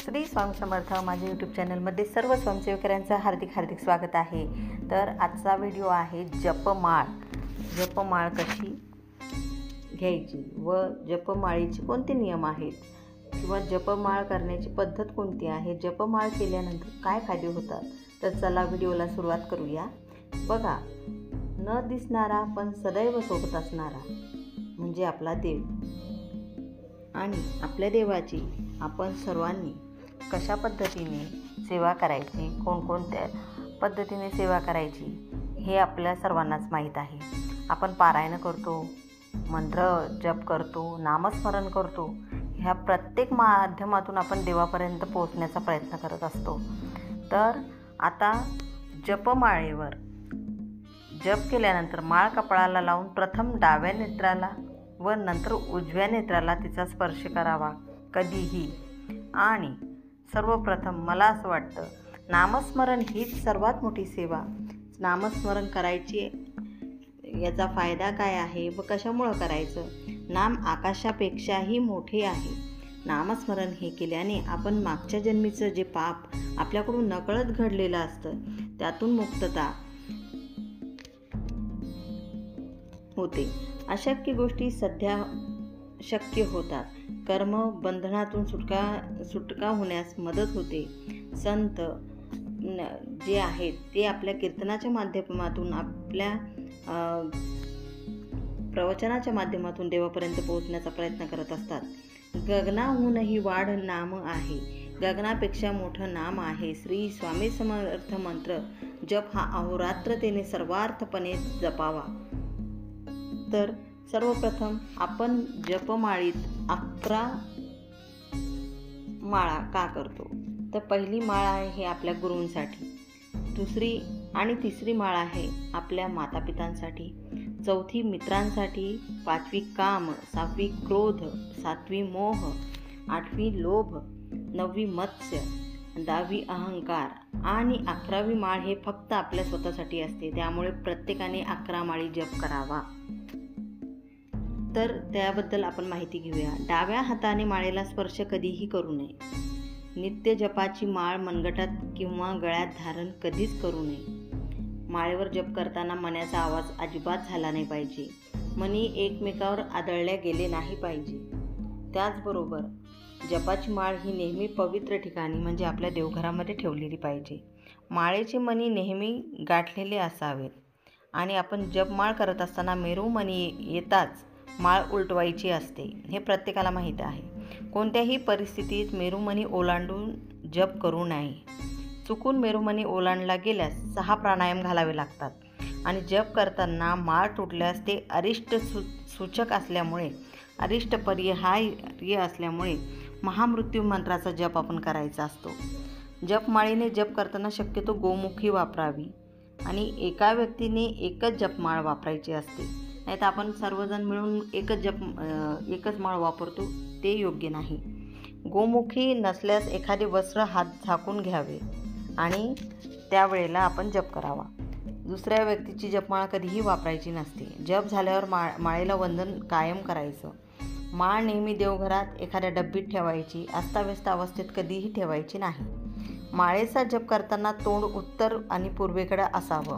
श्री स्वामी समर्थ माझ्या यूट्यूब चॅनलमध्ये सर्व स्वयंसेवकांचं हार्दिक स्वागत आहे। तर आजचा व्हिडिओ आहे जपमाळ कशी घ्यायची व जपमाळीचे कोणते नियम आहेत किंवा जपमाळ करण्याची पद्धत कोणती आहे, जपमाळ केल्यानंतर काय फायदे होतात। तर चला व्हिडिओला सुरुवात करूया। बघा, न दिसणारा पण सदैव सोबत असणारा म्हणजे आपला देव, आणि आपल्या देवाची आपण सर्वांनी कशा पद्धतीने सेवा करायची, कोणकोणत्या पद्धतीने सेवा करायची हे आपल्या सर्वांनाच माहीत आहे। आपण पारायण करतो, मंत्र जप करतो, नामस्मरण करतो, ह्या प्रत्येक माध्यमातून आपण देवापर्यंत पोहोचण्याचा प्रयत्न करत असतो। तर आता जपमाळेवर जप केल्यानंतर माळ कपाळाला लावून प्रथम डाव्या नेत्राला व नंतर उजव्या नेत्राला तिचा स्पर्श करावा कधीही। आणि सर्वप्रथम मला असं वाटतं, नामस्मरण हीच सर्वात मोठी सेवा। नामस्मरण करायची, याचा फायदा काय आहे व कशामुळं करायचं। नाम आकाशापेक्षाही मोठे आहे। नामस्मरण हे केल्याने आपण मागच्या जन्मीचं जे पाप आपल्याकडून नकळत घडलेलं असतं त्यातून मुक्तता होते। अशक्य गोष्टी सध्या शक्य होतात। कर्म बंधनातून सुटका होण्यास मदत होते। संत जे आहेत ते आपल्या कीर्तनाच्या माध्यमातून, आपल्या प्रवचनाच्या माध्यमातून देवापर्यंत पोहोचण्याचा प्रयत्न करत असतात। गगनाहूनही वाढ नाम आहे, गगनापेक्षा मोठं नाम आहे। श्री स्वामी समर्थ मंत्र जप हा अहोरात्रतेने सर्वार्थपणे जपावा। तर सर्वप्रथम आपण जपमाळीत 11 माळा का करतो, तर पहिली माळ आहे हे आपल्या गुरूंसाठी, दुसरी आणि तिसरी माळ आहे आपल्या मातापितांसाठी, चौथी मित्रांसाठी, पाचवी काम, सहावी क्रोध, सातवी मोह, आठवी लोभ, नववी मत्स्य, 10वी अहंकार आणि 11वी माळ हे फक्त आपल्या स्वतःसाठी असते। त्यामुळे प्रत्येकाने 11 माळी जप करावा। तर त्याबद्दल आपण माहिती घेऊया। डाव्या हाताने माळेला स्पर्श कधीही करू नये। नित्य जपाची माळ मनगटात किंवा गळ्यात धारण कधीच करू नये। माळेवर जप करताना मण्याचा आवाज अजिबात झाला नाही पाहिजे। मणी एकमेकावर आदळल्या गेले नाही पाहिजे। त्याचबरोबर जपाची माळ ही नेहमी पवित्र ठिकाणी म्हणजे आपल्या देवघरामध्ये ठेवलेली पाहिजे। माळेचे मणी नेहमी गाठलेले असावेत आणि आपण जपमाळ करत असताना मेरुमणी येताच माळ उलटवायची असते, हे प्रत्येकाला माहीत आहे। कोणत्याही परिस्थितीत मेरुमणी ओलांडून जप करू नये। चुकून मेरुमणी ओलांडला गेल्यास 6 प्राणायाम घालावे लागतात आणि जप करताना माळ तुटल्यास ते अरिष्ट सूचक असल्यामुळे, अरिष्ट परिहार्य असल्यामुळे महामृत्यू मंत्राचा जप आपण करायचा असतो। जपमाळीने जप करताना शक्यतो गोमुखी वापरावी आणि एका व्यक्तीने एकच जपमाळ वापरायची असते। नाही तर आपण सर्वजण मिळून एकच माळ वापरतो, ते योग्य नाही। गोमुखी नसल्यास एखादे वस्त्र हात झाकून घ्यावे आणि त्यावेळेला आपण जप करावा। दुसऱ्या व्यक्तीची जपमाळ कधीही वापरायची नसते। जप झाल्यावर माळेला वंदन कायम करायचं। माळ नेहमी देवघरात एखाद्या डब्बीत ठेवायची, अस्ताव्यस्त अवस्थेत कधीही ठेवायची नाही। माळेचा जप करताना तोंड उत्तर आणि पूर्वेकडे असावं।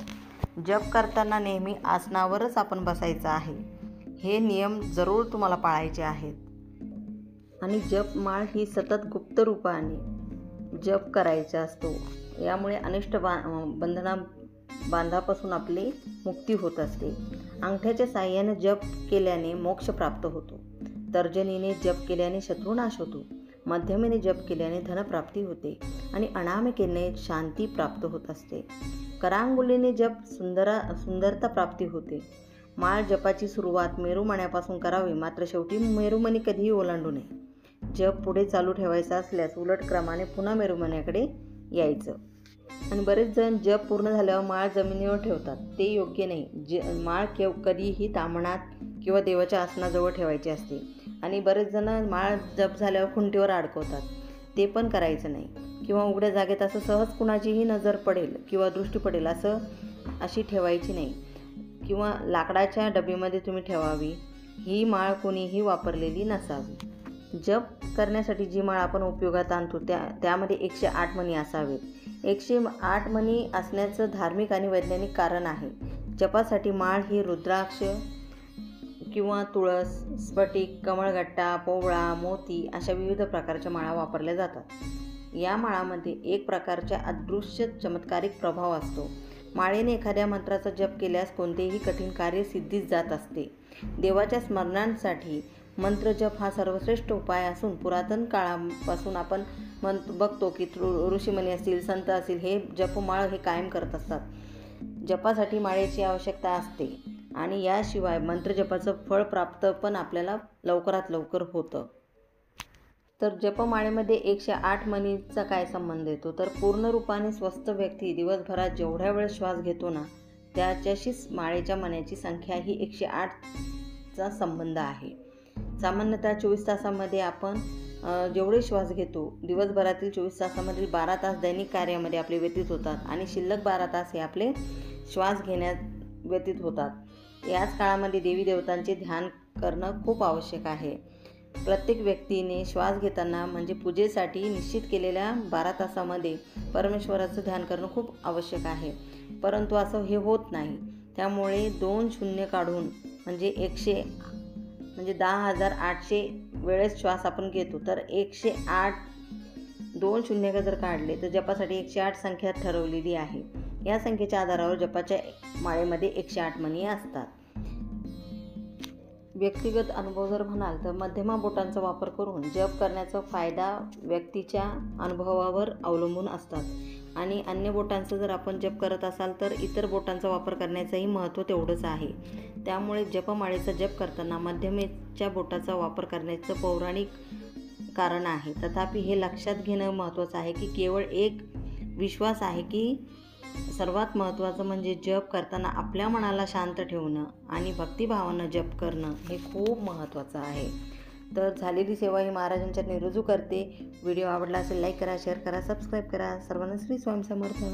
जप करताना नेहमी आसनावरच आपण बसायचं आहे। हे नियम जरूर तुम्हाला पाळायचे आहेत। आणि जपमाळ ही सतत गुप्त रूपाने जप करायचा असतो। यामुळे अनिष्ट बांधापासून आपली मुक्ती होत असते। अंगठ्याच्या साहाय्याने जप केल्याने मोक्ष प्राप्त होतो। तर्जनीने जप केल्याने शत्रुनाश होतो। मध्यमेने जप केल्याने धनप्राप्ती होते आणि अनामिकेने शांती प्राप्त होत असते। करांगुलीने जप सुंदरता प्राप्ती होते। माळ जपाची सुरुवात मेरुमण्यापासून करावी, मात्र शेवटी मेरुमणी कधीही ओलांडू नये। जप पुढे चालू ठेवायचा असल्यास उलट क्रमाने पुन्हा मेरुमण्याकडे यायचं। आणि बरेच जण जप पूर्ण झाल्यावर माळ जमिनीवर ठेवतात, ते योग्य नाही। माळ कधीही ताम्हणात किंवा देवाच्या आसनाजवळ ठेवायची असते। आणि बरेच जण माळ जप झाल्यावर खुंटीवर अडकवतात, ते पण करायचं नाही। किंवा उघड्या जागेत असं सहज कुणाचीही नजर पडेल किंवा दृष्टी पडेल अशी ठेवायची नाही। किंवा लाकडाच्या डबीमध्ये तुम्ही ठेवावी। ही माळ कोणीही वापरलेली नसावी। जप करण्यासाठी जी माळ आपण उपयोगात आणतो त्यामध्ये 108 मणी असावेत. 108 मणी असण्याचं धार्मिक आणि वैज्ञानिक कारण आहे. जपासाठी माळ ही रुद्राक्ष किंवा तुळस, स्फटिक, कमळगट्टा, पोवळा, मोती अशा विविध प्रकारच्या माळा वापरल्या जातात. या माळामध्ये एक प्रकारचा अदृश्य चमत्कारिक प्रभाव असतो. माळेने एखाद्या मंत्राचा जप केल्यास कोणतेही कठीण कार्य सिद्धीस जात असते. देवाच्या स्मरणांसाठी मंत्रजप हा सर्वश्रेष्ठ उपाय असून पुरातन काळापासून आपण बघतो की ऋषीमुनी असतील, संत असतील, हे जपमाळ हे कायम करत असतात. जपासाठी माळेची आवश्यकता असते आणि याशिवाय मंत्रजपाचं फळ प्राप्त पण आपल्याला लवकरात लवकर होतं. तर जपमाळेमध्ये 108 मणीचा काय संबंध येतो, तर पूर्ण रूपाने स्वस्थ व्यक्ती दिवसभरात जेवढ्या वेळ श्वास घेतो ना, त्याच्याशीच माळेच्या मण्याची संख्या ही 108चा संबंध आहे. सामान्यतः 24 तासामध्ये आपण जेवढे श्वास घेतो, दिवसभरातील 24 तासामधील 12 तास दैनिक कार्यामध्ये आपले व्यतीत होतात आणि शिल्लक 12 तास हे आपले श्वास घेण्यात व्यतीत होतात. याच काळामध्ये देवी देवतांचे ध्यान करणं खूप आवश्यक आहे. प्रत्येक व्यक्तीने श्वास घेताना म्हणजे पूजेसाठी निश्चित केलेल्या 12 तासामध्ये परमेश्वराचं ध्यान करणं खूप आवश्यक आहे. परंतु असं हे होत नाही. त्यामुळे 2 शून्य काढून म्हणजे 10,800 वेळेस श्वास आपण घेतो. तर 108 2 शून्य जर काढले तर जपासाठी 108 संख्या ठरवलेली आहे. या संख्येच्या आधारावर जपाच्या माळेमध्ये 108 मणी असतात. व्यक्तिगत अनुभव जर म्हणाल तर मध्यमा बोटांचा वापर करून जप करण्याचा फायदा व्यक्तीच्या अनुभवावर अवलंबून असतात आणि अन्य बोटांचा जर आपण जप करत असाल तर इतर बोटांचा वापर करण्याचंही महत्त्व तेवढंच आहे. त्यामुळे जपमाळेचा जप करताना मध्यमेच्या बोटाचा वापर करण्याचं पौराणिक कारण आहे. तथापि हे लक्षात घेणं महत्त्वाचं आहे की केवळ एक विश्वास आहे की सर्वात महत्त्वाचं म्हणजे जप करताना आपल्या मनाला शांत ठेवणं आणि भक्तिभावानं जप करणं हे खूप महत्त्वाचं आहे. तर झालेली सेवा ही महाराजांच्या रुजू करते. व्हिडिओ आवडला असेल लाईक करा, शेअर करा, सबस्क्राईब करा. सर्वांना श्री स्वामी समर्थ.